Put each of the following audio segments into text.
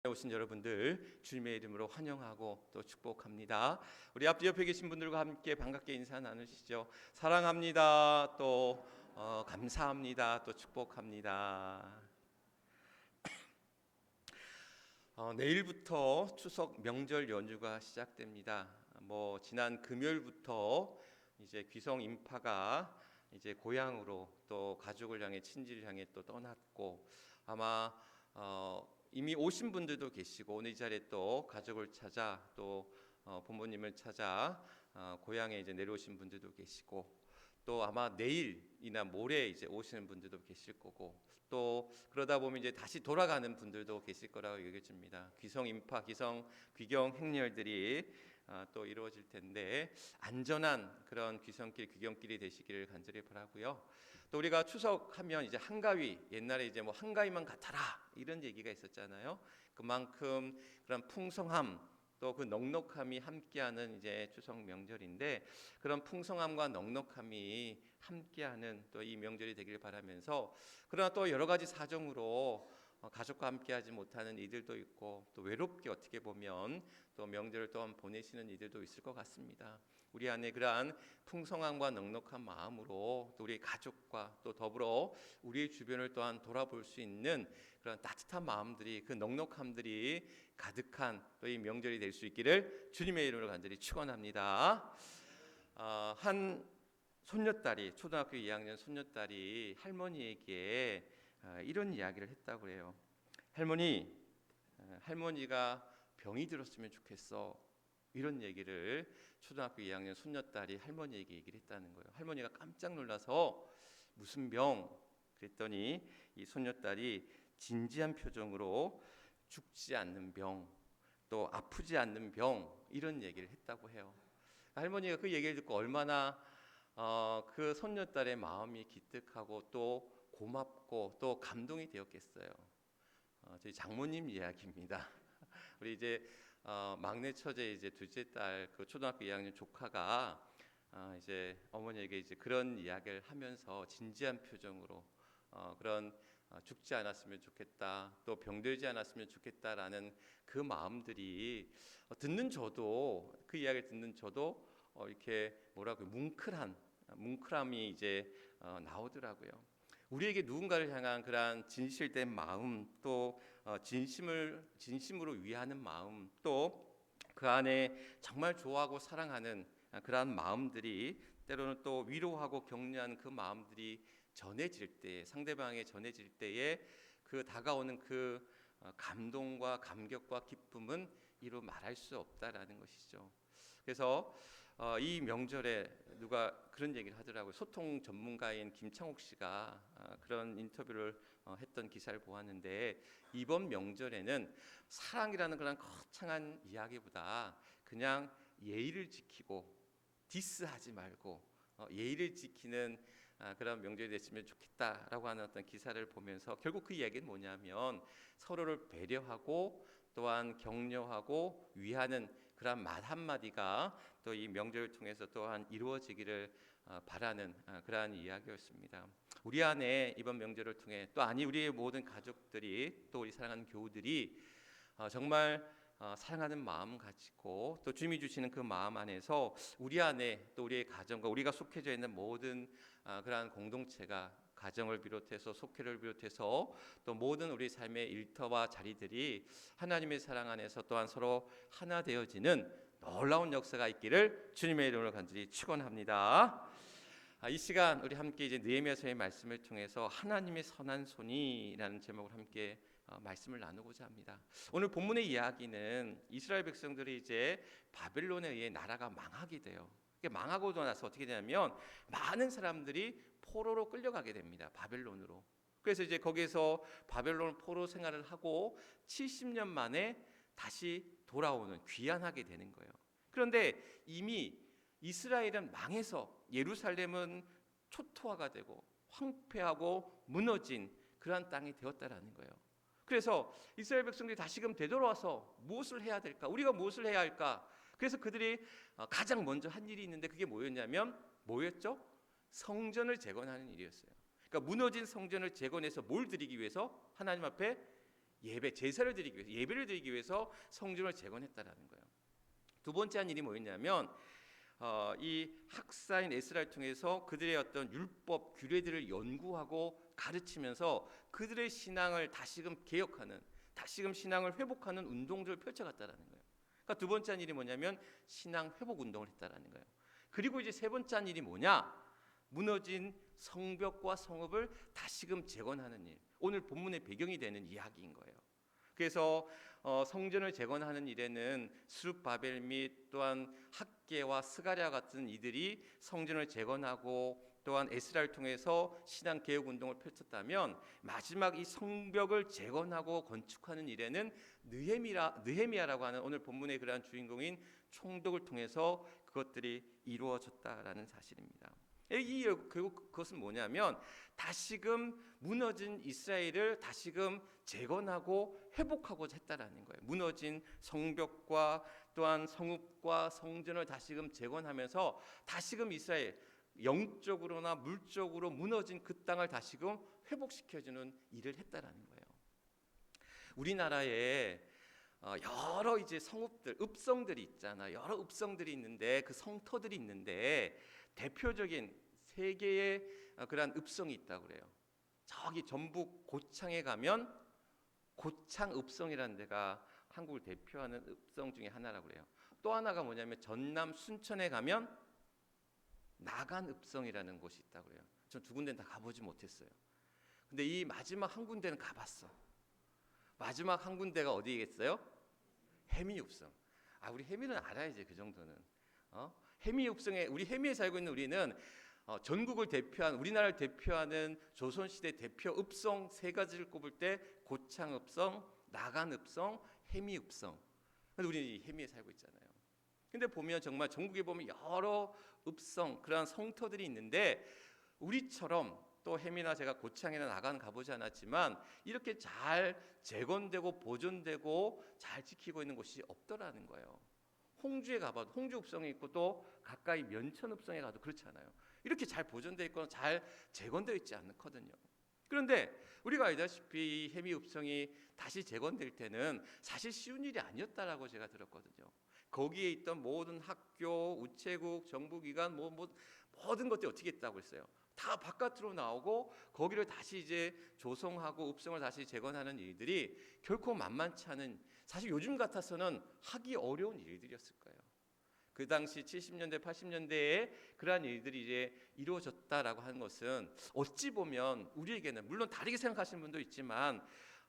오신 여러분들 주님의 이름으로 환영하고 또 축복합니다. 우리 앞뒤 옆에 계신 분들과 함께 반갑게 인사 나누시죠. 사랑합니다. 또 감사합니다. 또 축복합니다. 내일부터 추석 명절 연휴가 시작됩니다. 지난 금요일부터 이제 귀성 인파가 이제 고향으로 또 가족을 향해 친지를 향해 또 떠났고 아마 이미 오신 분들도 계시고 오늘 이 자리에 또 가족을 찾아 또 부모님을 찾아 고향에 이제 내려오신 분들도 계시고 또 아마 내일이나 모레 이제 오시는 분들도 계실 거고 또 그러다 보면 이제 다시 돌아가는 분들도 계실 거라고 여겨집니다. 귀성 인파, 귀경 행렬들이 또 이루어질 텐데 안전한 그런 귀성길, 귀경길이 되시기를 간절히 바라고요. 또 우리가 추석하면 이제 한가위, 옛날에 이제 한가위만 같아라 이런 얘기가 있었잖아요. 그만큼 그런 풍성함 또 그 넉넉함이 함께하는 이제 추석 명절인데 그런 풍성함과 넉넉함이 함께하는 또 이 명절이 되길 바라면서 그러나 또 여러 가지 사정으로 가족과 함께하지 못하는 이들도 있고 또 외롭게 어떻게 보면 또 명절을 또한 보내시는 이들도 있을 것 같습니다. 우리 안에 그러한 풍성함과 넉넉한 마음으로 또 우리 가족과 또 더불어 우리의 주변을 또한 돌아볼 수 있는 그런 따뜻한 마음들이 그 넉넉함들이 가득한 또 이 명절이 될 수 있기를 주님의 이름으로 간절히 축원합니다. 한 손녀딸이 초등학교 2학년 손녀딸이 할머니에게 이런 이야기를 했다고 해요. 할머니가 병이 들었으면 좋겠어. 이런 얘기를 초등학교 2학년 손녀딸이 할머니에게 얘기를 했다는 거예요. 할머니가 깜짝 놀라서 무슨 병? 그랬더니 이 손녀딸이 진지한 표정으로 죽지 않는 병, 또 아프지 않는 병 이런 얘기를 했다고 해요. 할머니가 그 얘기를 듣고 얼마나 그 손녀딸의 마음이 기특하고 또 고맙고 또 감동이 되었겠어요. 저희 장모님 이야기입니다. 우리 이제 막내 처제 이제 둘째 딸 그 초등학교 2학년 조카가 이제 어머니에게 이제 그런 이야기를 하면서 진지한 표정으로 그런 죽지 않았으면 좋겠다, 또 병들지 않았으면 좋겠다라는 그 마음들이 듣는 저도 그 이야기를 듣는 저도 이렇게 뭉클함이 이제 나오더라고요. 우리에게 누군가를 향한 그러한 진실된 마음, 또 진심으로 위하는 마음, 또 그 안에 정말 좋아하고 사랑하는 그러한 마음들이 때로는 또 위로하고 격려하는 그 마음들이 전해질 때, 상대방에 전해질 때에 그 다가오는 그 감동과 감격과 기쁨은 이루 말할 수 없다라는 것이죠. 그래서 이 명절에 누가 그런 얘기를 하더라고요. 소통 전문가인 김창옥 씨가 그런 인터뷰를 했던 기사를 보았는데 이번 명절에는 사랑이라는 그런 거창한 이야기보다 그냥 예의를 지키고 디스하지 말고 예의를 지키는 그런 명절이 됐으면 좋겠다라고 하는 어떤 기사를 보면서 결국 그 이야기는 뭐냐면 서로를 배려하고 또한 격려하고 위하는 그런 말 한마디가 또 이 명절을 통해서 또한 이루어지기를 바라는 그러한 이야기였습니다. 우리 안에 이번 명절을 통해 우리의 모든 가족들이 또 우리 사랑하는 교우들이 정말 사랑하는 마음 가지고 또 주님이 주시는 그 마음 안에서 우리 안에 또 우리의 가정과 우리가 속해져 있는 모든 그러한 공동체가 가정을 비롯해서 속회를 비롯해서 또 모든 우리 삶의 일터와 자리들이 하나님의 사랑 안에서 또한 서로 하나 되어지는 놀라운 역사가 있기를 주님의 이름으로 간절히 축원합니다. 이 시간 우리 함께 이제 느헤미야서의 말씀을 통해서 하나님의 선한 손이라는 제목을 함께 말씀을 나누고자 합니다. 오늘 본문의 이야기는 이스라엘 백성들이 이제 바벨론에 의해 나라가 망하게 돼요. 망하고 나서 어떻게 되냐면 많은 사람들이 포로로 끌려가게 됩니다. 바벨론으로. 그래서 이제 거기에서 바벨론 포로 생활을 하고 70년 만에 다시 돌아오는 귀환하게 되는 거예요. 그런데 이미 이스라엘은 망해서 예루살렘은 초토화가 되고 황폐하고 무너진 그러한 땅이 되었다라는 거예요. 그래서 이스라엘 백성들이 다시금 되돌아와서 무엇을 해야 될까? 우리가 무엇을 해야 할까? 그래서 그들이 가장 먼저 한 일이 있는데 그게 뭐였죠? 성전을 재건하는 일이었어요. 그러니까 무너진 성전을 재건해서 뭘 드리기 위해서? 하나님 앞에 예배, 제사를 드리기 위해서, 예배를 드리기 위해서 성전을 재건했다라는 거예요. 두 번째 한 일이 뭐였냐면 이 학사인 에스라를 통해서 그들의 어떤 율법 규례들을 연구하고 가르치면서 그들의 신앙을 다시금 개혁하는, 다시금 신앙을 회복하는 운동들을 펼쳐갔다라는 거예요. 그러니까 두 번째 한 일이 뭐냐면 신앙 회복 운동을 했다라는 거예요. 그리고 이제 세 번째 한 일이 뭐냐? 무너진 성벽과 성읍을 다시금 재건하는 일. 오늘 본문의 배경이 되는 이야기인 거예요. 그래서 성전을 재건하는 일에는 스룹바벨 및 또한 학개와 스가랴 같은 이들이 성전을 재건하고 또한 에스라를 통해서 신앙 개혁 운동을 펼쳤다면, 마지막 이 성벽을 재건하고 건축하는 일에는 느헤미야라고 하는 오늘 본문의 그러한 주인공인 총독을 통해서 그것들이 이루어졌다라는 사실입니다. 결국 그것은 뭐냐면 다시금 무너진 이스라엘을 다시금 재건하고 회복하고자 했다라는 거예요. 무너진 성벽과 또한 성읍과 성전을 다시금 재건하면서 다시금 이스라엘, 영적으로나 물적으로 무너진 그 땅을 다시금 회복시켜주는 일을 했다라는 거예요. 우리나라에 여러 이제 성읍들, 읍성들이 있잖아. 여러 읍성들이 있는데 그 성터들이 있는데 대표적인 세 개의 그러한 읍성이 있다고 그래요. 저기 전북 고창에 가면 고창 읍성이라는 데가 한국을 대표하는 읍성 중에 하나라고 그래요. 또 하나가 뭐냐면 전남 순천에 가면 나간 읍성이라는 곳이 있다고 그래요. 전 두 군데는 다 가보지 못했어요. 근데 이 마지막 한 군데는 가봤어. 마지막 한 군데가 어디겠어요? 해미읍성. 우리 해미는 알아야지, 그 정도는. 해미읍성에, 우리 해미에 살고 있는 우리는 전국을 대표한, 우리나라를 대표하는 조선시대 대표 읍성 세 가지를 꼽을 때 고창읍성, 나간읍성, 해미읍성. 근데 우리 해미에 살고 있잖아요. 근데 보면 정말 전국에 보면 여러 읍성, 그러한 성터들이 있는데 우리처럼 또 해미나 제가 고창이나 나간 가보지 않았지만 이렇게 잘 재건되고 보존되고 잘 지키고 있는 곳이 없더라는 거예요. 홍주에 가봐도 홍주 읍성이 있고 또 가까이 면천 읍성에 가도 그렇잖아요. 이렇게 잘 보존되어 있거나 잘 재건되어 있지 않거든요. 그런데 우리가 알다시피 이 해미 읍성이 다시 재건될 때는 사실 쉬운 일이 아니었다라고 제가 들었거든요. 거기에 있던 모든 학교, 우체국, 정부기관, 모든 것들이 어떻게 했다고 했어요? 다 바깥으로 나오고 거기를 다시 이제 조성하고 읍성을 다시 재건하는 일들이 결코 만만치 않은, 사실 요즘 같아서는 하기 어려운 일들이었을 거예요. 그 당시 70년대, 80년대에 그러한 일들이 이제 이루어졌다라고 하는 것은 어찌 보면 우리에게는, 물론 다르게 생각하시는 분도 있지만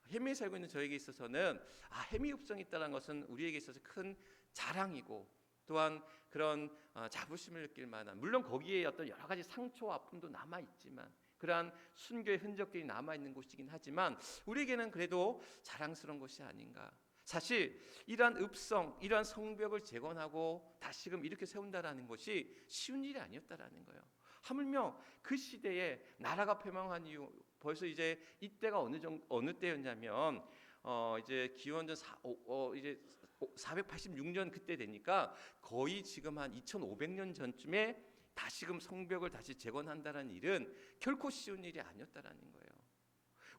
해미에 살고 있는 저에게 있어서는 해미 읍성이 있다는 것은 우리에게 있어서 큰 자랑이고 또한 그런 자부심을 느낄 만한, 물론 거기에 어떤 여러 가지 상처와 아픔도 남아 있지만 그러한 순교의 흔적들이 남아 있는 곳이긴 하지만 우리에게는 그래도 자랑스러운 것이 아닌가. 사실 이러한 읍성, 이러한 성벽을 재건하고 다시금 이렇게 세운다라는 것이 쉬운 일이 아니었다라는 거예요. 하물며 그 시대에 나라가 패망한 이유, 벌써 이제 이때가 어느 때였냐면 이제 기원전 이제 486년 그때 되니까 거의 지금 한 2500년 전쯤에 다시금 성벽을 다시 재건한다는 일은 결코 쉬운 일이 아니었다라는 거예요.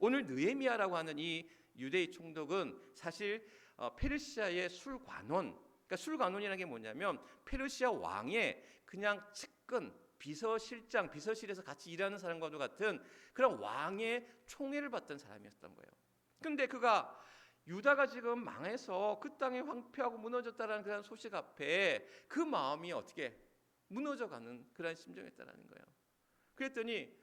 오늘 느헤미야라고 하는 이 유대의 총독은 사실 페르시아의 술관원, 그러니까 술관원이라는 게 뭐냐면 페르시아 왕의 그냥 측근, 비서실장, 비서실에서 같이 일하는 사람과도 같은 그런 왕의 총애를 받던 사람이었던 거예요. 근데 그가 유다가 지금 망해서 그 땅이 황폐하고 무너졌다라는 그런 소식 앞에 그 마음이 어떻게 무너져가는 그런 심정이었다라는 거예요. 그랬더니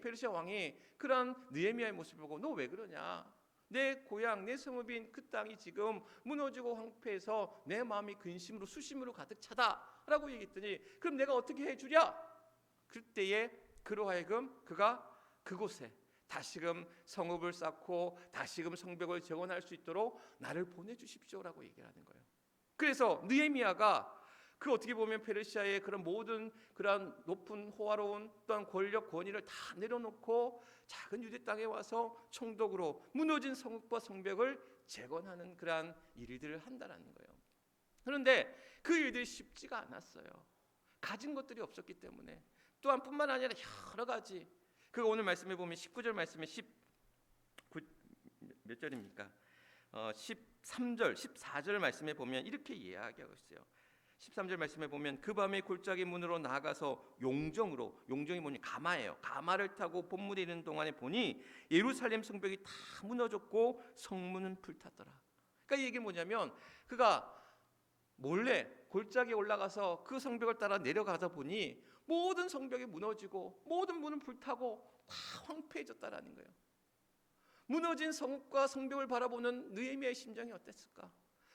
페르시아 왕이 그런 느헤미야의 모습을 보고 너 왜 그러냐? 내 고향, 내 성읍인 그 땅이 지금 무너지고 황폐해서 내 마음이 근심으로 수심으로 가득 차다라고 얘기했더니 그럼 내가 어떻게 해주랴? 그때에 그로 하여금 그가 그곳에 다시금 성읍을 쌓고 다시금 성벽을 재건할 수 있도록 나를 보내주십시오라고 얘기를 하는 거예요. 그래서 느헤미야가 그 어떻게 보면 페르시아의 그런 모든 그런 높은 호화로운 또한 권력 권위를 다 내려놓고 작은 유대 땅에 와서 총독으로 무너진 성읍과 성벽을 재건하는 그러한 일들을 한다라는 거예요. 그런데 그 일들이 쉽지가 않았어요. 가진 것들이 없었기 때문에. 또한 뿐만 아니라 여러 가지, 그 오늘 말씀해 보면 19절 말씀에 몇 절입니까? 13절, 14절 말씀에 보면 이렇게 이야기하고 있어요. 13절 말씀에 보면 그 밤에 골짜기 문으로 나가서 용정이 뭐냐 가마예요. 가마를 타고 본문에 이르는 동안에 보니 예루살렘 성벽이 다 무너졌고 성문은 불탔더라. 그러니까 이 얘기는 뭐냐면 그가 몰래 골짜기에 올라가서 그 성벽을 따라 내려가다 보니 모든 성벽이 무너지고 모든 문은 불타고 다 황폐해졌다라는 거예요. 무너진 성읍과 성벽을 바라보는 느헤미야의 심정이 어땠을까?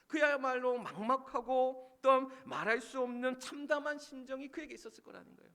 그야말로 막막하고 또 말할 수 없는 참담한 심정이 그에게 있었을 거라는 거예요.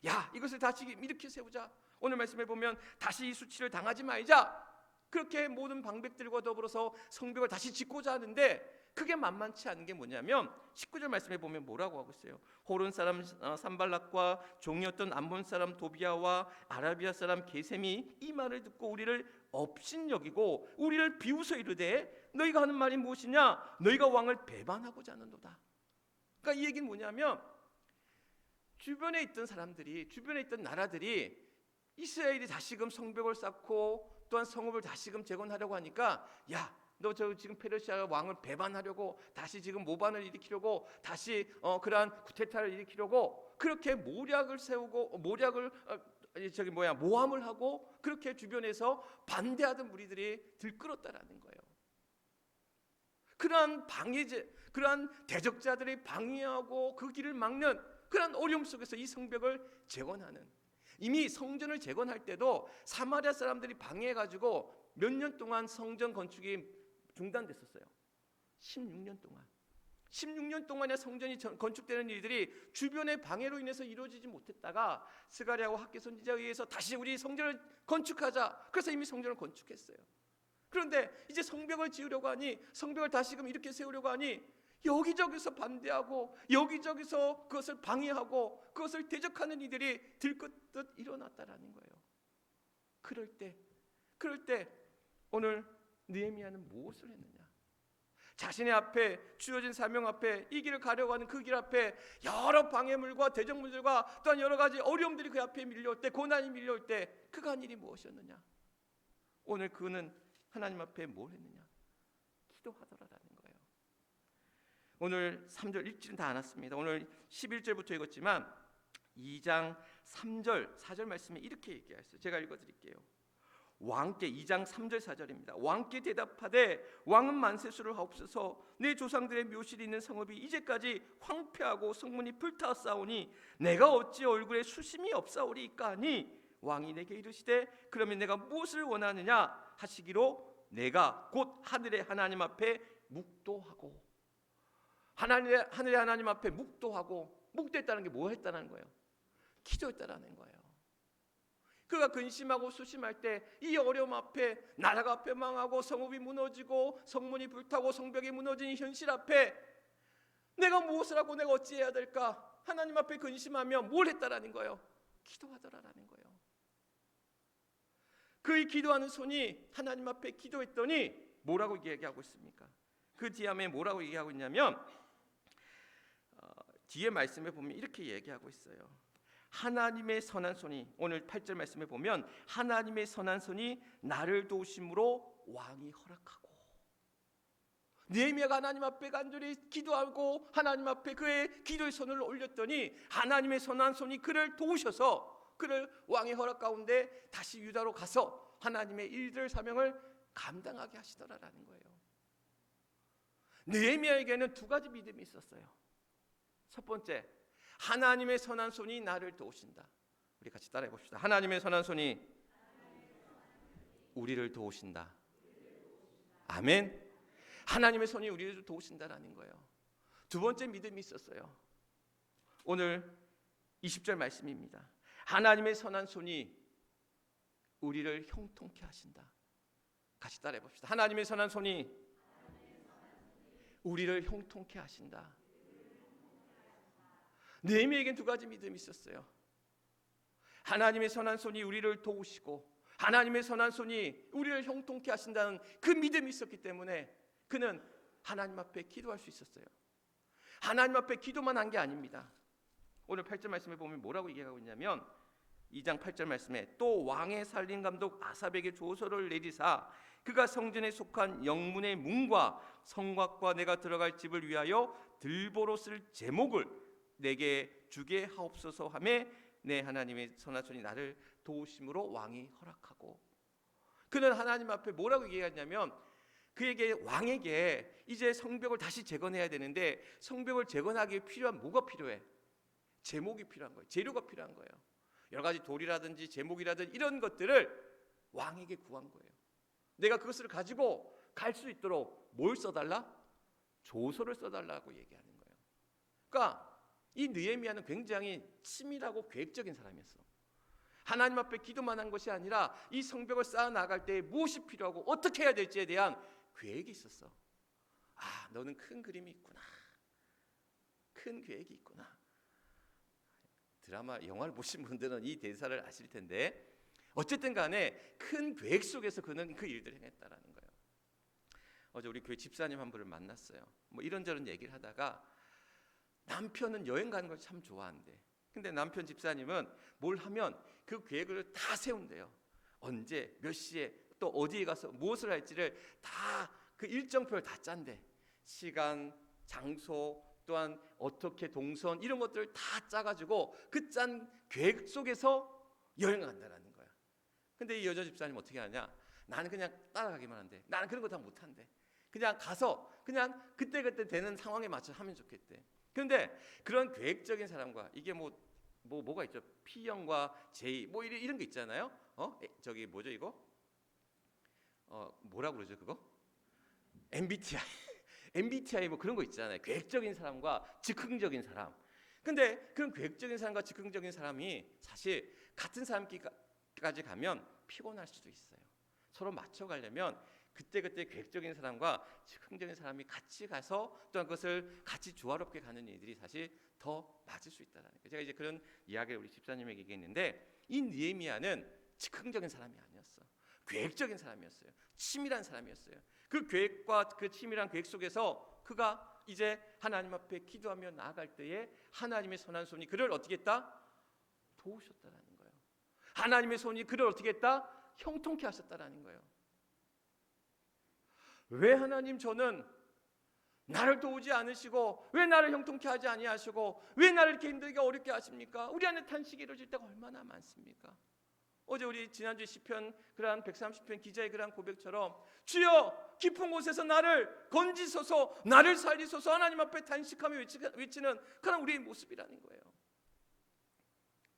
야, 이것을 다시 이렇게 세우자. 오늘 말씀에 보면 다시 이 수치를 당하지 말자. 그렇게 모든 방백들과 더불어서 성벽을 다시 짓고자 하는데 그게 만만치 않은 게 뭐냐면 19절 말씀에 보면 뭐라고 하고 있어요. 호른 사람 산발락과 종이었던 암몬 사람 도비아와 아라비아 사람 게셈이 이 말을 듣고 우리를 업신여기고 우리를 비웃어 이르되 너희가 하는 말이 무엇이냐? 너희가 왕을 배반하고자 하는도다. 그러니까 이 얘기는 뭐냐면 주변에 있던 사람들이, 주변에 있던 나라들이 이스라엘이 다시금 성벽을 쌓고 또한 성읍을 다시금 재건하려고 하니까 야, 너 저 지금 페르시아 왕을 배반하려고 다시 지금 모반을 일으키려고 다시 그러한 쿠데타를 일으키려고 그렇게 모략을 세우고 모함을 하고 그렇게 주변에서 반대하던 무리들이 들끓었다라는 거예요. 그러한 그러한 대적자들이 방해하고 그 길을 막는 그러한 어려움 속에서 이 성벽을 재건하는, 이미 성전을 재건할 때도 사마리아 사람들이 방해해가지고 몇 년 동안 성전 건축이 중단됐었어요. 16년 동안의 성전이 건축되는 일들이 주변의 방해로 인해서 이루어지지 못했다가 스가랴와 학개 선지자에 의해서 다시 우리 성전을 건축하자. 그래서 이미 성전을 건축했어요. 그런데 이제 성벽을 지으려고 하니, 성벽을 다시금 이렇게 세우려고 하니 여기저기서 반대하고 여기저기서 그것을 방해하고 그것을 대적하는 이들이 들끓듯 일어났다라는 거예요. 그럴 때 오늘 느헤미야는 무엇을 했느냐? 자신의 앞에 주어진 사명 앞에 이 길을 가려고 하는 그 길 앞에 여러 방해물과 대적물들과 또한 여러 가지 어려움들이 그 앞에 밀려올 때, 고난이 밀려올 때 그가 한 일이 무엇이었느냐? 오늘 그는 하나님 앞에 뭘 했느냐? 기도하더라라는 거예요. 오늘 3절 읽지는 다 않았습니다. 오늘 11절부터 읽었지만 2장 3절 4절 말씀에 이렇게 얘기했어요. 제가 읽어드릴게요. 왕께 2장 3절 4절입니다. 왕께 대답하되 왕은 만세수를 하옵소서. 내 조상들의 묘실이 있는 성읍이 이제까지 황폐하고 성문이 불타싸우니 내가 어찌 얼굴에 수심이 없사오리이까 하니 왕이 내게 이르시되 그러면 내가 무엇을 원하느냐 하시기로 내가 곧 하늘의 하나님 앞에 묵도하고, 하늘의 하나님 앞에 묵도하고, 묵도했다는 게 뭐 했다는 거예요? 기도했다라는 거예요. 그가 근심하고 수심할 때 이 어려움 앞에, 나라가 앞에 망하고 성읍이 무너지고 성문이 불타고 성벽이 무너진 이 현실 앞에 내가 무엇을 하고 내가 어찌해야 될까? 하나님 앞에 근심하며 뭘 했다라는 거예요? 기도하더라라는 거예요. 그의 기도하는 손이 하나님 앞에 기도했더니 뭐라고 얘기하고 있습니까? 그 뒤에 뭐라고 얘기하고 있냐면 뒤에 말씀에 보면 이렇게 얘기하고 있어요. 하나님의 선한 손이, 오늘 8절 말씀에 보면 하나님의 선한 손이 나를 도우심으로 왕이 허락하고, 느헤미야가 하나님 앞에 간절히 기도하고 하나님 앞에 그의 기도의 손을 올렸더니 하나님의 선한 손이 그를 도우셔서 그를 왕의 허락 가운데 다시 유다로 가서 하나님의 일들 사명을 감당하게 하시더라라는 거예요. 느헤미야에게는 두 가지 믿음이 있었어요. 첫 번째, 하나님의 선한 손이 나를 도우신다. 우리 같이 따라해 봅시다. 하나님의 선한 손이 우리를 도우신다. 아멘. 하나님의 손이 우리를 도우신다라는 거예요. 두 번째 믿음이 있었어요. 오늘 20절 말씀입니다. 하나님의 선한 손이 우리를 형통케 하신다. 같이 따라해 봅시다. 하나님의 선한 손이 우리를 형통케 하신다. 느헤미야에겐 두 가지 믿음이 있었어요. 하나님의 선한 손이 우리를 도우시고 하나님의 선한 손이 우리를 형통케 하신다는 그 믿음이 있었기 때문에 그는 하나님 앞에 기도할 수 있었어요. 하나님 앞에 기도만 한 게 아닙니다. 오늘 8절 말씀에 보면 뭐라고 얘기하고 있냐면 2장 8절 말씀에 또 왕의 살림 감독 아삽에게 조서를 내리사 그가 성전에 속한 영문의 문과 성곽과 내가 들어갈 집을 위하여 들보로 쓸 제목을 내게 주게 하옵소서 하매 내 하나님의 선하손이 나를 도우심으로 왕이 허락하고. 그는 하나님 앞에 뭐라고 얘기하냐면 그에게 왕에게 이제 성벽을 다시 재건해야 되는데 성벽을 재건하기 위해 필요한 뭐가 필요해? 제목이 필요한 거예요. 재료가 필요한 거예요. 여러 가지 돌이라든지 제목이라든지 이런 것들을 왕에게 구한 거예요. 내가 그것을 가지고 갈 수 있도록 뭘 써달라? 조서를 써달라고 얘기하는 거예요. 그러니까 이 느헤미야는 굉장히 치밀하고 계획적인 사람이었어. 하나님 앞에 기도만 한 것이 아니라 이 성벽을 쌓아 나갈 때 무엇이 필요하고 어떻게 해야 될지에 대한 계획이 있었어. 아, 너는 큰 그림이 있구나. 큰 계획이 있구나. 드라마, 영화를 보신 분들은 이 대사를 아실 텐데 어쨌든 간에 큰 계획 속에서 그는 그 일들을 행했다라는 거예요. 어제 우리 교회 집사님 한 분을 만났어요. 뭐 이런저런 얘기를 하다가 남편은 여행 가는 걸 참 좋아한대. 근데 남편 집사님은 뭘 하면 그 계획을 다 세운대요. 언제, 몇 시에, 또 어디에 가서 무엇을 할지를 다 그 일정표를 다 짠대. 시간, 장소, 또한 어떻게 동선 이런 것들을 다 짜가지고 그 짠 계획 속에서 여행을 간다라는 거야. 근데 이 여자 집사님 어떻게 하냐? 나는 그냥 따라가기만 한대. 나는 그런 거 다 못한대. 그냥 가서 그냥 그때그때 되는 상황에 맞춰 하면 좋겠대. 그런데 그런 계획적인 사람과 이게 뭐가 있죠? P형과 J 뭐 이런 게 있잖아요. 저기 뭐죠 이거? 뭐라고 그러죠 그거? MBTI. MBTI 뭐 그런 거 있잖아요. 계획적인 사람과 즉흥적인 사람. 근데 그런 계획적인 사람과 즉흥적인 사람이 사실 같은 사람끼리까지 가면 피곤할 수도 있어요. 서로 맞춰가려면 그때그때 계획적인 사람과 즉흥적인 사람이 같이 가서 또한 그것을 같이 조화롭게 가는 일들이 사실 더 맞을 수 있다는 거예요. 제가 이제 그런 이야기를 우리 집사님에게 얘기했는데 이 느헤미야는 즉흥적인 사람이 아니었어. 계획적인 사람이었어요. 치밀한 사람이었어요. 그 계획과 그 치밀한 계획 속에서 그가 이제 하나님 앞에 기도하며 나아갈 때에 하나님의 선한 손이 그를 어떻게 했다? 도우셨다라는 거예요. 하나님의 손이 그를 어떻게 했다? 형통케 하셨다라는 거예요. 왜 하나님 저는 나를 도우지 않으시고 왜 나를 형통케 하지 아니하시고 왜 나를 이렇게 힘들게 어렵게 하십니까? 우리 안에 탄식이 이루어질 때가 얼마나 많습니까? 어제 우리 지난주 시편 그러한 130편 기자의 그러한 고백처럼 주여 깊은 곳에서 나를 건지소서 나를 살리소서 하나님 앞에 탄식하며 외치는 그런 우리의 모습이라는 거예요.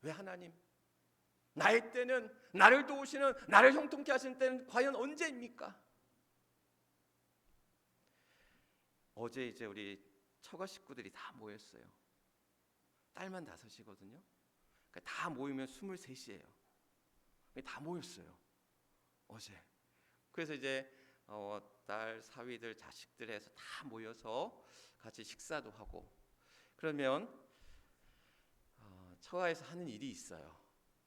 왜 하나님? 나의 때는 나를 도우시는 나를 형통케 하시는 때는 과연 언제입니까? 어제 이제 우리 처가 식구들이 다 모였어요. 딸만 5이거든요. 그러니까 다 모이면 23이에요. 다 모였어요. 어제. 그래서 이제 딸, 사위들, 자식들 해서 다 모여서 같이 식사도 하고 그러면 처가에서 하는 일이 있어요.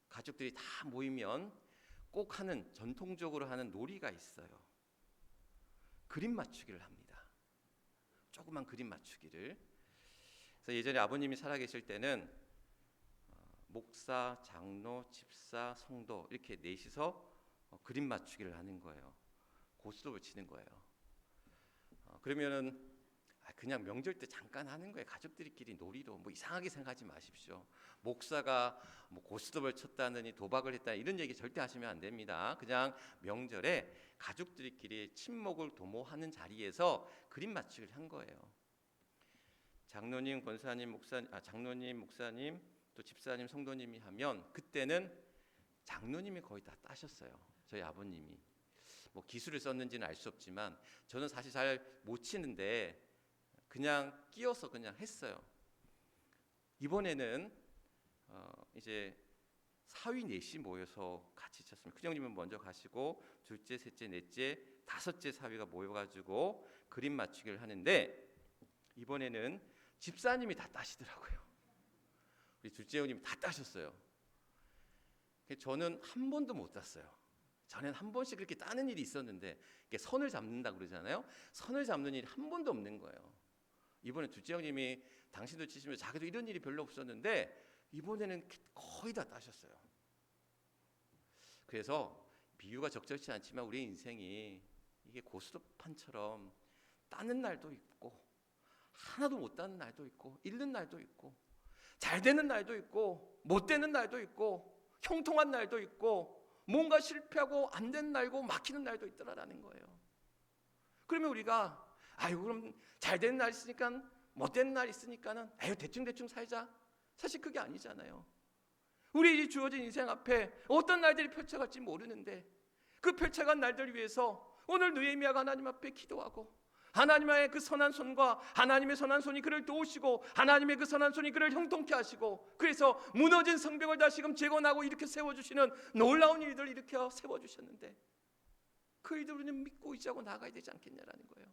가족들이 다 모이면 꼭 하는 전통적으로 하는 놀이가 있어요. 그림 맞추기를 합니다. 조그만 그림 맞추기를. 그래서 예전에 아버님이 살아계실 때는 목사, 장로, 집사, 성도 이렇게 넷이서 그림 맞추기를 하는 거예요. 고스톱을 치는 거예요. 그러면은 그냥 명절 때 잠깐 하는 거예요. 가족들끼리 놀이로 뭐 이상하게 생각하지 마십시오. 목사가 뭐 고스톱을 쳤다느니 도박을 했다 이런 얘기 절대 하시면 안 됩니다. 그냥 명절에 가족들끼리 친목을 도모하는 자리에서 그림 맞추기를 한 거예요. 장로님, 권사님, 장로님, 목사님, 또 집사님, 성도님이 하면 그때는 장로님이 거의 다 따셨어요. 저희 아버님이. 뭐 기술을 썼는지는 알 수 없지만 저는 사실 잘 못 치는데 그냥 끼어서 그냥 했어요. 이번에는 이제 사위 넷이 모여서 같이 쳤습니다. 큰형님은 먼저 가시고 둘째, 셋째, 넷째, 5째 사위가 모여가지고 그림 맞추기를 하는데 이번에는 집사님이 다 따시더라고요. 우리 둘째 형님이 다 따셨어요. 저는 한 번도 못 땄어요. 전엔 한 번씩 그렇게 따는 일이 있었는데 선을 잡는다 그러잖아요. 선을 잡는 일이 한 번도 없는 거예요. 이번에 둘째 형님이 당신도 치시면서 자기도 이런 일이 별로 없었는데 이번에는 거의 다 따셨어요. 그래서 비유가 적절치 않지만 우리 인생이 이게 고스톱판처럼 따는 날도 있고 하나도 못 따는 날도 있고 잃는 날도 있고 잘 되는 날도 있고 못 되는 날도 있고 형통한 날도 있고 뭔가 실패하고 안 되는 날고 막히는 날도 있더라라는 거예요. 그러면 우리가 그럼 잘 되는 날 있으니까 못 되는 날 있으니까는 대충 살자. 사실 그게 아니잖아요. 우리 주어진 인생 앞에 어떤 날들이 펼쳐갈지 모르는데 그 펼쳐간 날들 위해서 오늘 느헤미야가 하나님 앞에 기도하고 하나님의 그 선한 손과 하나님의 선한 손이 그를 도우시고 하나님의 그 선한 손이 그를 형통케 하시고 그래서 무너진 성벽을 다시금 재건하고 이렇게 세워주시는 놀라운 일들을 일으켜 세워주셨는데 그 일들 우리는 믿고 의지하고 나가야 되지 않겠냐라는 거예요.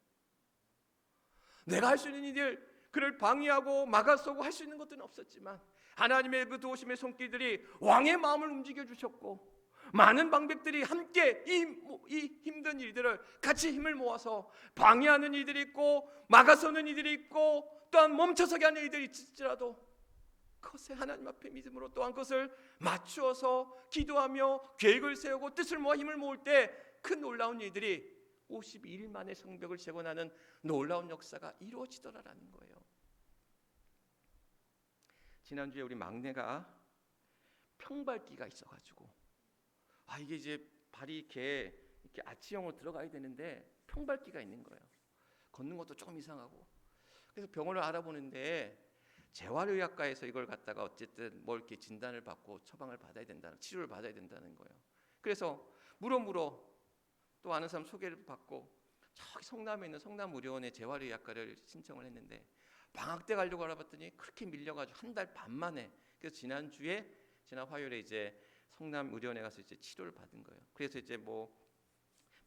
내가 할 수 있는 일들 그를 방해하고 막아서고 할 수 있는 것들은 없었지만 하나님의 그 도우심의 손길들이 왕의 마음을 움직여 주셨고 많은 방백들이 함께 이 힘든 일들을 같이 힘을 모아서 방해하는 일들이 있고 막아서는 일들이 있고 또한 멈춰서게 하는 일들이 있을지라도 그것에 하나님 앞에 믿음으로 또한 그것을 맞추어서 기도하며 계획을 세우고 뜻을 모아 힘을 모을 때 그 놀라운 일들이 52일 만에 성벽을 재건하는 놀라운 역사가 이루어지더라라는 거예요. 지난주에 우리 막내가 평발기가 있어가지고 이게 이제 발이 이렇게 아치형으로 들어가야 되는데 평발기가 있는 거예요. 걷는 것도 조금 이상하고 그래서 병원을 알아보는데 재활의학과에서 이걸 갖다가 어쨌든 뭐 이렇게 진단을 받고 처방을 받아야 된다는 치료를 받아야 된다는 거예요. 그래서 물어 또 아는 사람 소개를 받고 저기 성남에 있는 성남의료원의 재활의학과를 신청을 했는데 방학 때 가려고 알아봤더니 그렇게 밀려가지고 한 달 반 만에 그래서 지난 화요일에 이제 성남의료원에 가서 이제 치료를 받은 거예요. 그래서 이제 뭐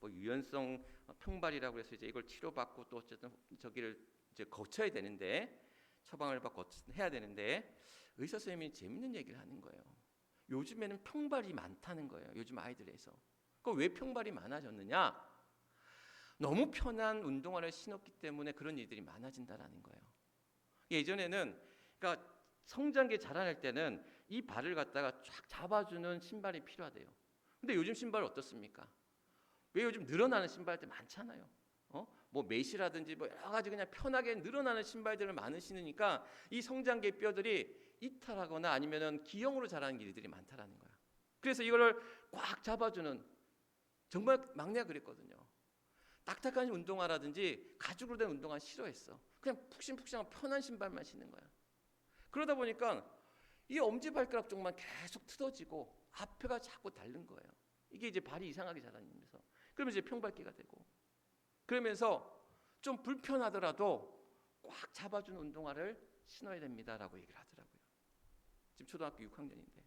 유연성 평발이라고 해서 이제 이걸 치료받고 또 어쨌든 저기를 이제 거쳐야 되는데 처방을 받고 해야 되는데 의사 선생님이 재밌는 얘기를 하는 거예요. 요즘에는 평발이 많다는 거예요. 요즘 아이들에서. 그 왜 평발이 많아졌느냐? 너무 편한 운동화를 신었기 때문에 그런 일들이 많아진다라는 거예요. 예전에는 그러니까 성장기 자라날 때는 이 발을 갖다가 쫙 잡아주는 신발이 필요하대요. 근데 요즘 신발 어떻습니까? 왜 요즘 늘어나는 신발들 많잖아요. 뭐 메시라든지 뭐 여러 가지 그냥 편하게 늘어나는 신발들을 많이 신으니까 이 성장기 뼈들이 이탈하거나 아니면은 기형으로 자라는 일들이 많다라는 거야. 그래서 이거를 꽉 잡아주는 정말 막내가 그랬거든요. 딱딱한 운동화라든지 가죽으로 된 운동화 싫어했어. 그냥 푹신푹신한 편한 신발만 신는 거야. 그러다 보니까 이 엄지발가락 쪽만 계속 틀어지고 앞에가 자꾸 닳는 거예요. 이게 이제 발이 이상하게 자라면서 그러면 이제 평발기가 되고 그러면서 좀 불편하더라도 꽉 잡아주는 운동화를 신어야 됩니다라고 얘기를 하더라고요. 지금 초등학교 6학년인데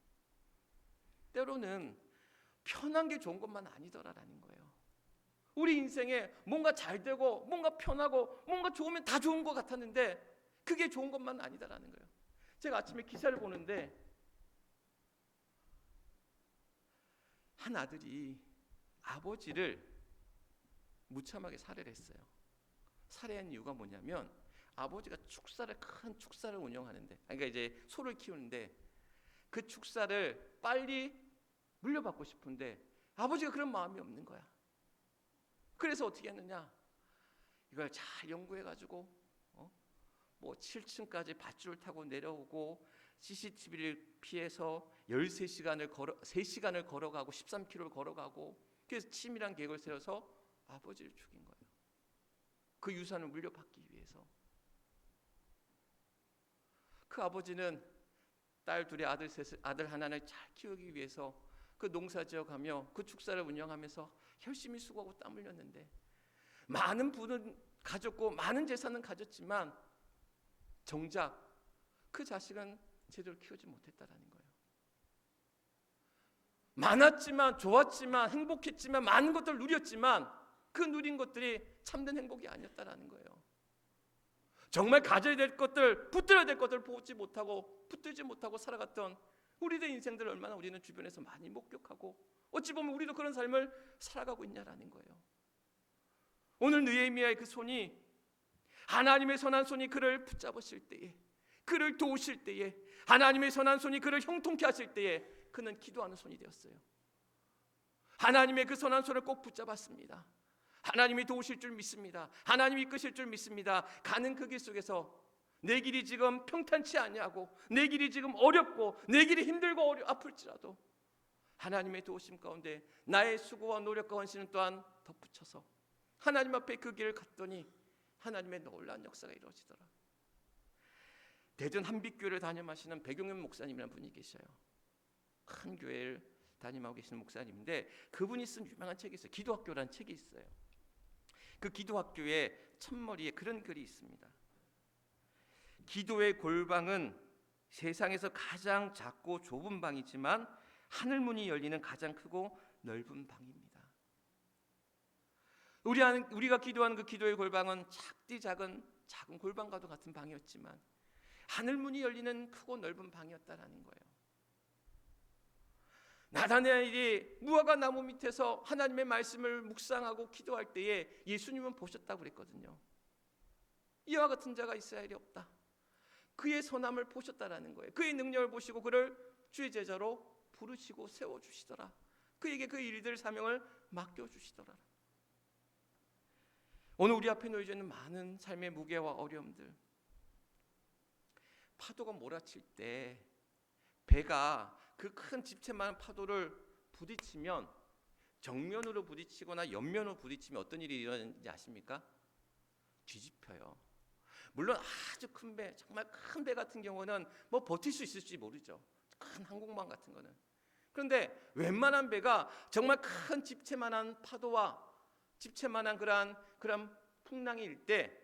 때로는 편한 게 좋은 것만 아니더라라는 거예요. 우리 인생에 뭔가 잘 되고 뭔가 편하고 뭔가 좋으면 다 좋은 것 같았는데 그게 좋은 것만 아니다라는 거예요. 제가 아침에 기사를 보는데 한 아들이 아버지를 무참하게 살해를 했어요. 살해한 이유가 뭐냐면 아버지가 큰 축사를 운영하는데 그러니까 이제 소를 키우는데 그 축사를 빨리 물려받고 싶은데 아버지가 그런 마음이 없는 거야. 그래서 어떻게 했느냐? 이걸 잘 연구해가지고 뭐 7층까지 밧줄을 타고 내려오고 CCTV를 피해서 3시간을 걸어가고 13km를 걸어가고 그래서 치밀한 계획을 세워서 아버지를 죽인 거예요. 그 유산을 물려받기 위해서. 그 아버지는 딸 둘에 아들 하나를 잘 키우기 위해서 그 농사지어 가며 그 축사를 운영하면서 열심히 수고하고 땀 흘렸는데 많은 부는 가졌고 많은 재산은 가졌지만 정작 그 자식은 제대로 키우지 못했다라는 거예요. 많았지만 좋았지만 행복했지만 많은 것들을 누렸지만 그 누린 것들이 참된 행복이 아니었다라는 거예요. 정말 가져야 될 것들, 붙들어야 될 것들을 보지 못하고 붙들지 못하고 살아갔던 우리의 인생들을 얼마나 우리는 주변에서 많이 목격하고 어찌 보면 우리도 그런 삶을 살아가고 있냐라는 거예요. 오늘 느헤미야의 그 손이 하나님의 선한 손이 그를 붙잡으실 때에 그를 도우실 때에 하나님의 선한 손이 그를 형통케 하실 때에 그는 기도하는 손이 되었어요. 하나님의 그 선한 손을 꼭 붙잡았습니다. 하나님이 도우실 줄 믿습니다. 하나님이 이끄실 줄 믿습니다. 가는 그 길 속에서 내 길이 지금 평탄치 아니하고 내 길이 지금 어렵고 내 길이 힘들고 아플지라도 하나님의 도우심 가운데 나의 수고와 노력과 헌신은 또한 덧붙여서 하나님 앞에 그 길을 갔더니 하나님의 놀라운 역사가 이루어지더라. 대전 한빛교회를 담임하시는 백용현 목사님이라는 분이 계셔요. 큰 교회를 담임하고 계시는 목사님인데 그분이 쓴 유명한 책이 있어요. 기도학교라는 책이 있어요. 그 기도학교에 첫머리에 그런 글이 있습니다. 기도의 골방은 세상에서 가장 작고 좁은 방이지만 하늘문이 열리는 가장 크고 넓은 방입니다. 우리가 기도하는 그 기도의 골방은 작디 작은 골방과도 같은 방이었지만 하늘문이 열리는 크고 넓은 방이었다라는 거예요. 나다나엘이 무화과 나무 밑에서 하나님의 말씀을 묵상하고 기도할 때에 예수님은 보셨다고 그랬거든요. 이와 같은 자가 이스라엘에 없다. 그의 선함을 보셨다라는 거예요. 그의 능력을 보시고 그를 주의 제자로 부르시고 세워주시더라. 그에게 그 일들 사명을 맡겨주시더라. 오늘 우리 앞에 놓여져 있는 많은 삶의 무게와 어려움들, 파도가 몰아칠 때 배가 그 큰 집채만한 파도를 부딪히면 정면으로 부딪히거나 옆면으로 부딪히면 어떤 일이 일어나는지 아십니까? 뒤집혀요. 물론 아주 큰 배, 정말 큰 배 같은 경우는 뭐 버틸 수 있을지 모르죠. 큰 항공모함 같은 거는. 그런데 웬만한 배가 정말 큰 집채만한 파도와 집채만한 그런 풍랑이 일 때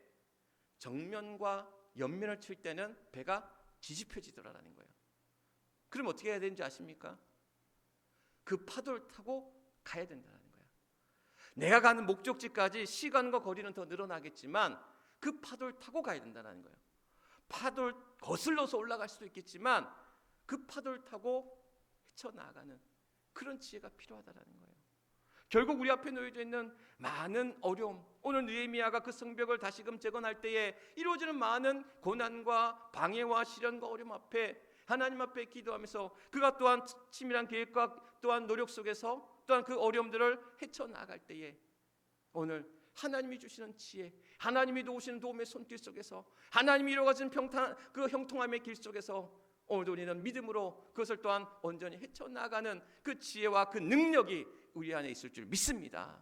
정면과 옆면을 칠 때는 배가 뒤집혀지더라는 거예요. 그럼 어떻게 해야 되는지 아십니까? 그 파도를 타고 가야 된다는 거예요. 내가 가는 목적지까지 시간과 거리는 더 늘어나겠지만 그 파도를 타고 가야 된다는 거예요. 파도를 거슬러서 올라갈 수도 있겠지만 그 파도를 타고 헤쳐나가는 그런 지혜가 필요하다는 거예요. 결국 우리 앞에 놓여져 있는 많은 어려움, 오늘 느헤미야가 그 성벽을 다시금 재건할 때에 이루어지는 많은 고난과 방해와 시련과 어려움 앞에 하나님 앞에 기도하면서 그가 또한 치밀한 계획과 또한 노력 속에서 또한 그 어려움들을 헤쳐나갈 때에 오늘 하나님이 주시는 지혜, 하나님이 도우시는 도움의 손길 속에서 하나님이 이루어진 그 형통함의 길 속에서 오늘도 우리는 믿음으로 그것을 또한 온전히 헤쳐나가는 그 지혜와 그 능력이 우리 안에 있을 줄 믿습니다.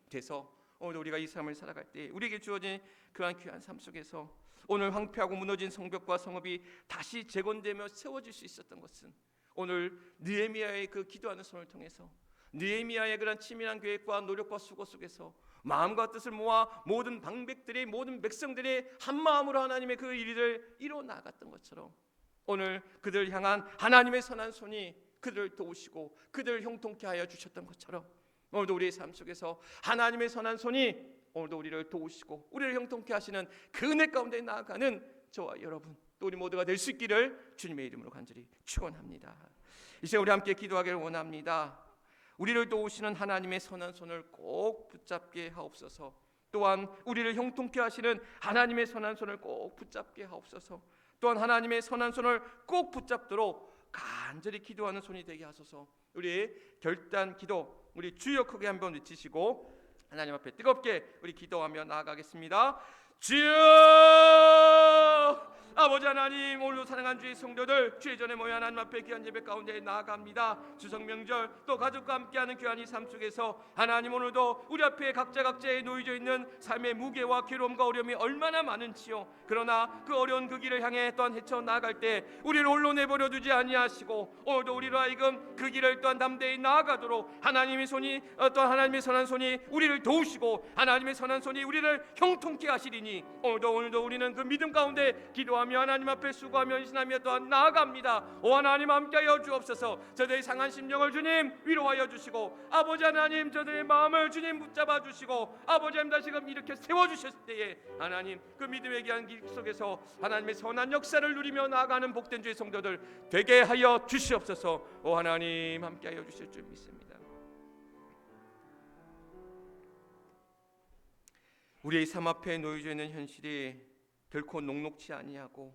그래서 오늘 우리가 이 삶을 살아갈 때 우리에게 주어진 그러한 귀한 삶 속에서 오늘 황폐하고 무너진 성벽과 성읍이 다시 재건되며 세워질 수 있었던 것은 오늘 느헤미야의 그 기도하는 손을 통해서 느헤미야의 그런 치밀한 계획과 노력과 수고 속에서 마음과 뜻을 모아 모든 방백들이 모든 백성들이 한 마음으로 하나님의 그 일을 이루어 나갔던 것처럼 오늘 그들을 향한 하나님의 선한 손이 그들을 도우시고 그들을 형통케 하여 주셨던 것처럼 오늘도 우리의 삶 속에서 하나님의 선한 손이 오늘도 우리를 도우시고 우리를 형통케 하시는 그 은혜 가운데 나아가는 저와 여러분 또 우리 모두가 될 수 있기를 주님의 이름으로 간절히 축원합니다. 이제 우리 함께 기도하기를 원합니다. 우리를 도우시는 하나님의 선한 손을 꼭 붙잡게 하옵소서. 또한 우리를 형통케 하시는 하나님의 선한 손을 꼭 붙잡게 하옵소서. 또한 하나님의 선한 손을 꼭 붙잡도록 간절히 기도하는 손이 되게 하소서. 우리 결단 기도 우리 주여 크게 한번 외치시고 하나님 앞에 뜨겁게 우리 기도하며 나아가겠습니다. 주여 아버지 하나님, 오늘도 사랑하는 주의 성도들 주의 전에 모여 하나님 앞에 귀한 예배 가운데 나아갑니다. 추석명절 또 가족과 함께하는 귀한 이 삶 속에서 하나님 오늘도 우리 앞에 각자의 놓여져 있는 삶의 무게와 괴로움과 어려움이 얼마나 많은지요. 그러나 그 어려운 그 길을 향해 또한 헤쳐나갈 때 우리를 홀로 내버려 두지 아니하시고 오늘도 우리로 하여금 그 길을 또한 담대히 나아가도록 하나님의 손이 또한 하나님의 선한 손이 우리를 도우시고 하나님의 선한 손이 우리를 형통케 하시리니 오늘도 우리는 그 믿음 가운데 기도하며 하나님 앞에 수고하며 헌신하며 또한 나아갑니다. 오 하나님 함께하여 주옵소서. 저들의 상한 심령을 주님 위로하여 주시고 아버지 하나님 저들의 마음을 주님 붙잡아 주시고 아버지 하나님 다시금 이렇게 세워주셨을 때에 하나님 그 믿음의 귀한 길 속에서 하나님의 선한 역사를 누리며 나아가는 복된 주의 성도들 되게 하여 주시옵소서. 오 하나님 함께하여 주실 줄 믿습니다. 우리의 삶 앞에 놓여져 있는 현실이 결코 녹록지 아니하고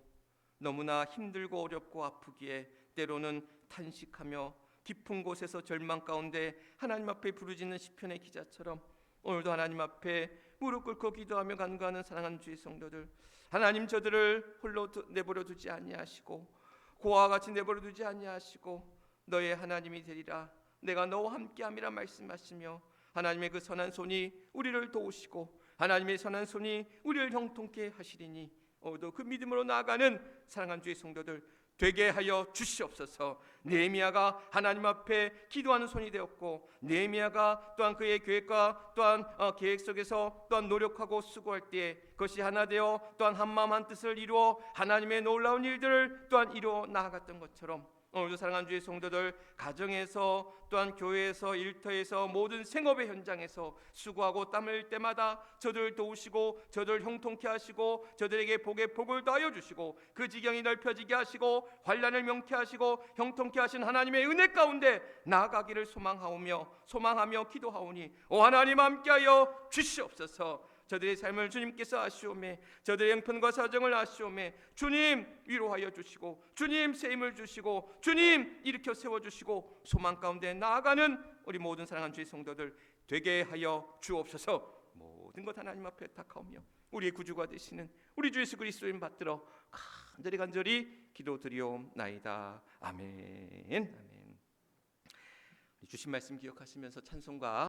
너무나 힘들고 어렵고 아프기에 때로는 탄식하며 깊은 곳에서 절망 가운데 하나님 앞에 부르짖는 시편의 기자처럼 오늘도 하나님 앞에 무릎 꿇고 기도하며 간구하는 사랑하는 주의 성도들, 하나님 저들을 홀로 내버려 두지 아니하시고 고아와 같이 내버려 두지 아니하시고 너의 하나님이 되리라, 내가 너와 함께함이라 말씀하시며 하나님의 그 선한 손이 우리를 도우시고 하나님의 선한 손이 우리를 형통케 하시리니 오늘도 그 믿음으로 나아가는 사랑하는 주의 성도들 되게 하여 주시옵소서. 느헤미야가 하나님 앞에 기도하는 손이 되었고 느헤미야가 또한 그의 계획과 또한 계획 속에서 또한 노력하고 수고할 때에 그것이 하나 되어 또한 한마음 한뜻을 이루어 하나님의 놀라운 일들을 또한 이루어 나아갔던 것처럼 오늘도 사랑하는 주의 성도들 가정에서 또한 교회에서 일터에서 모든 생업의 현장에서 수고하고 땀 흘릴 때마다 저들을 도우시고 저들을 형통케 하시고 저들에게 복에 복을 더하여 주시고 그 지경이 넓혀지게 하시고 환난을 명케 하시고 형통케 하신 하나님의 은혜 가운데 나아가기를 소망하며 기도하오니 오 하나님 함께하여 주시옵소서. 저들의 삶을 주님께서 아시오매 저들의 형편과 사정을 아시오매 주님 위로하여 주시고 주님 세임을 주시고 주님 일으켜 세워주시고 소망 가운데 나아가는 우리 모든 사랑하는 주의 성도들 되게 하여 주옵소서. 모든 것 하나님 앞에 탁하오며 우리의 구주가 되시는 우리 주 예수 그리스도인 받들어 간절히 기도드리옵나이다. 아멘. 아멘. 주신 말씀 기억하시면서 찬송가